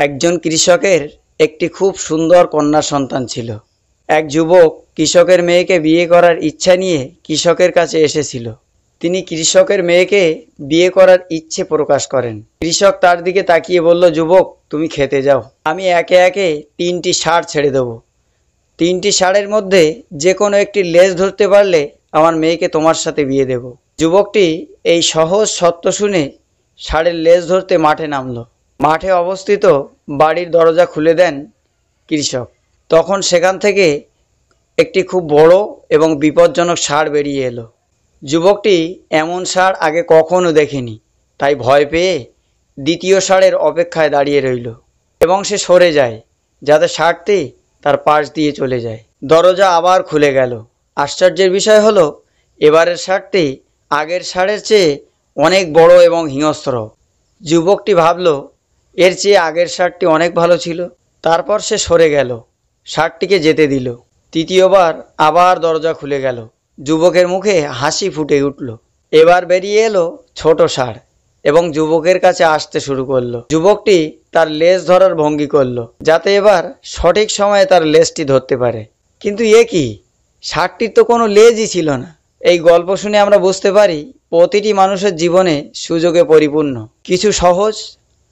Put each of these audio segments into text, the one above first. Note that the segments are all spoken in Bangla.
একজন কৃষকের একটি খুব সুন্দর কন্যা সন্তান ছিল। এক যুবক কৃষকের মেয়েকে বিয়ে করার ইচ্ছা নিয়ে কৃষকের কাছে এসেছিল। তিনি কৃষকের মেয়েকে বিয়ে করার ইচ্ছে প্রকাশ করেন। কৃষক তার দিকে তাকিয়ে বলল, যুবক তুমি খেতে যাও, আমি একে একে 3টি ষাঁড় ছেড়ে দেবো। 3টি ষাঁড়ের মধ্যে যে কোনো একটি লেজ ধরতে পারলে আমার মেয়েকে তোমার সাথে বিয়ে দেব। যুবকটি এই সহজ সত্য শুনে ষাঁড়ের লেজ ধরতে মাঠে নামলো। মাঠে অবস্থিত বাড়ির দরজা খুলে দেন কৃষক। তখন সেখান থেকে একটি খুব বড় এবং বিপজ্জনক ষাঁড় বেরিয়ে এলো। যুবকটি এমন ষাঁড় আগে কখনো দেখেনি, তাই ভয় পেয়ে দ্বিতীয় ষাঁড়ের অপেক্ষায় দাঁড়িয়ে রইল এবং সে সরে যায় যাতে ষাঁড়টি তার পাশ দিয়ে চলে যায়। দরজা আবার খুলে গেল। আশ্চর্যের বিষয় হলো এবারের ষাঁড়টি আগের ষাঁড়ের চেয়ে অনেক বড় এবং হিংস্র। যুবকটি ভাবল এর চেয়ে আগের ষাঁড়টি অনেক ভালো ছিল। তারপর সে সরে গেল, ষাঁড়টিকে যেতে দিল। তৃতীয়বার আবার দরজা খুলে গেল। যুবকের মুখে হাসি ফুটে উঠল। এবার বেরিয়ে এলো ছোট ষাঁড় এবং যুবকের কাছে আসতে শুরু করলো। যুবকটি তার লেজ ধরার ভঙ্গি করলো যাতে এবার সঠিক সময়ে তার লেজটি ধরতে পারে। কিন্তু এ কি, ষাঁড়টির তো কোনো লেজই ছিল না। এই গল্প শুনে আমরা বুঝতে পারি প্রতিটি মানুষের জীবনে সুযোগে পরিপূর্ণ, কিছু সহজ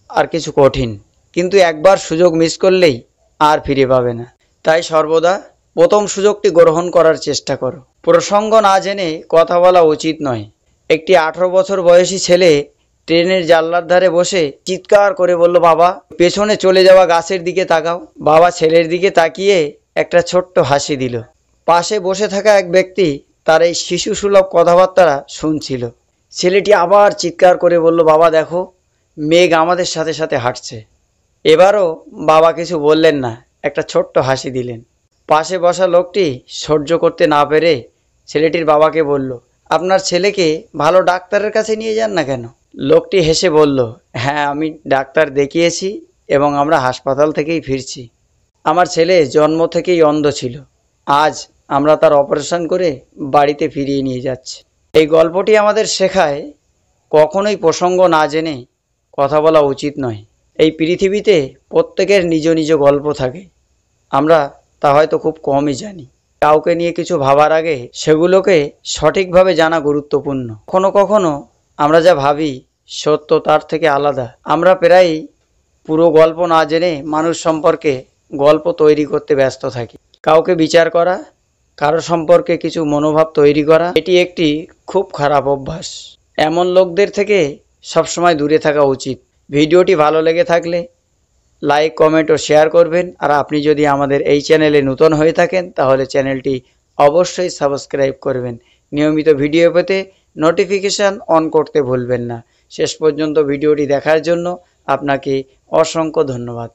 আর কিছু কঠিন, কিন্তু একবার সুযোগ মিস করলেই আর ফিরে পাবে না। তাই সর্বদা প্রথম সুযোগটি গ্রহণ করার চেষ্টা করো। প্রসঙ্গ না জেনে কথা বলা উচিত নয়। একটি 18 বছর বয়সী ছেলে ট্রেনের জানলার ধারে বসে চিৎকার করে বলল, বাবা পেছনে চলে যাওয়া গাছের দিকে তাকাও। বাবা ছেলের দিকে তাকিয়ে একটা ছোট্ট হাসি দিল। পাশে বসে থাকা এক ব্যক্তি তার এই শিশুসুলভ কথাবার্তা শুনছিল। ছেলেটি আবার চিৎকার করে বলল, বাবা দেখো মেঘ আমাদের সাথে সাথে হাঁটছে। এবারও বাবা কিছু বললেন না, একটা ছোট্ট হাসি দিলেন। পাশে বসা লোকটি সহ্য করতে না পেরে ছেলেটির বাবাকে বলল, আপনার ছেলেকে ভালো ডাক্তারের কাছে নিয়ে যান না কেন? লোকটি হেসে বলল, হ্যাঁ আমি ডাক্তার দেখিয়েছি এবং আমরা হাসপাতাল থেকেই ফিরছি। আমার ছেলে জন্ম থেকেই অন্ধ ছিল, আজ আমরা তার অপারেশন করে বাড়িতে ফিরিয়ে নিয়ে যাচ্ছি। এই গল্পটি আমাদের শেখায় কখনোই প্রসঙ্গ না জেনে কথা বলা উচিত নয়। এই পৃথিবীতে প্রত্যেকের নিজ নিজ গল্প থাকে, আমরা তা হয়তো খুব কমই জানি। কাউকে নিয়ে কিছু ভাবার আগে সেগুলোকে সঠিকভাবে জানা গুরুত্বপূর্ণ। কখনো কখনো আমরা যা ভাবি সত্য তার থেকে আলাদা। আমরা প্রায়ই পুরো গল্প না জেনে মানুষ সম্পর্কে গল্প তৈরি করতে ব্যস্ত থাকি। কাউকে বিচার করা, কারো সম্পর্কে কিছু মনোভাব তৈরি করা, এটি একটি খুব খারাপ অভ্যাস। এমন লোকদের থেকে সবসময় দূরে থাকা উচিত। ভিডিওটি ভালো লেগে থাকলে লাইক, কমেন্ট ও শেয়ার করবেন। আর আপনি যদি আমাদের এই চ্যানেলে নতুন হয়ে থাকেন তাহলে চ্যানেলটি অবশ্যই সাবস্ক্রাইব করবেন। নিয়মিত ভিডিও পেতে নোটিফিকেশান অন করতে ভুলবেন না। শেষ পর্যন্ত ভিডিওটি দেখার জন্য আপনাকে অসংখ্য ধন্যবাদ।